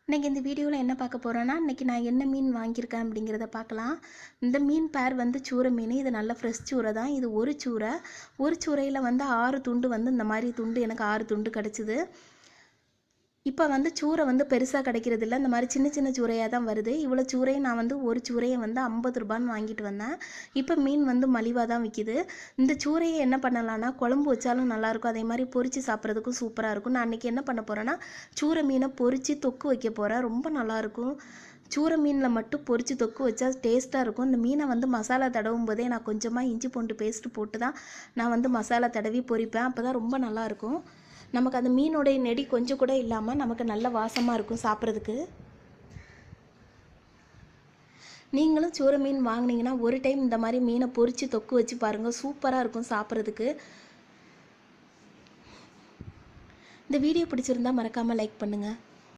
இன்றைக்கி இந்த வீடியோவில் என்ன பார்க்க போகிறோன்னா, இன்றைக்கி நான் என்ன மீன் வாங்கியிருக்கேன் அப்படிங்கிறத பார்க்கலாம். இந்த மீன் பேர் வந்து சூரை மீன். இது நல்ல ஃப்ரெஷ் சூரை தான். இது ஒரு சூரை. ஒரு சூரையில் வந்து 6 துண்டு வந்து இந்த மாதிரி துண்டு எனக்கு 6 துண்டு கிடச்சிது. இப்போ வந்து சூரை வந்து பெருசாக கிடைக்கிறதில்ல. இந்த மாதிரி சின்ன சின்ன சூரையாக தான் வருது. இவ்வளோ சூரையும் நான் வந்து ஒரு சூரையை வந்து 50 ரூபான்னு வாங்கிட்டு வந்தேன். இப்போ மீன் வந்து மலிவாக தான் விற்கிது. இந்த சூரையை என்ன பண்ணலான்னா, குழம்பு வச்சாலும் நல்லாயிருக்கும். அதே மாதிரி பொரித்து சாப்பிட்றதுக்கும் சூப்பராக இருக்கும். நான் அன்றைக்கி என்ன பண்ண போகிறேன்னா, சூரை மீனை பொரித்து தொக்கு வைக்க போகிறேன். ரொம்ப நல்லாயிருக்கும். சூரை மீனில் மட்டும் பொரித்து தொக்கு வச்சா டேஸ்ட்டாக இருக்கும். இந்த மீனை வந்து மசாலா தடவும் போதே நான் கொஞ்சமாக இஞ்சி பூண்டு பேஸ்ட்டு போட்டு தான் நான் வந்து மசாலா தடவி பொரிப்பேன். அப்போ தான் ரொம்ப நல்லாயிருக்கும். நமக்கு அந்த மீனோடைய நெடி கொஞ்சம் கூட இல்லாமல் நமக்கு நல்ல வாசமாக இருக்கும் சாப்பிட்றதுக்கு. நீங்களும் சூரை மீன் வாங்கினீங்கன்னா ஒரு டைம் இந்த மாதிரி மீனை பொரித்து தொக்கு வச்சு பாருங்கள். சூப்பராக இருக்கும் சாப்பிட்றதுக்கு. இந்த வீடியோ பிடிச்சிருந்தா மறக்காமல் லைக் பண்ணுங்கள்.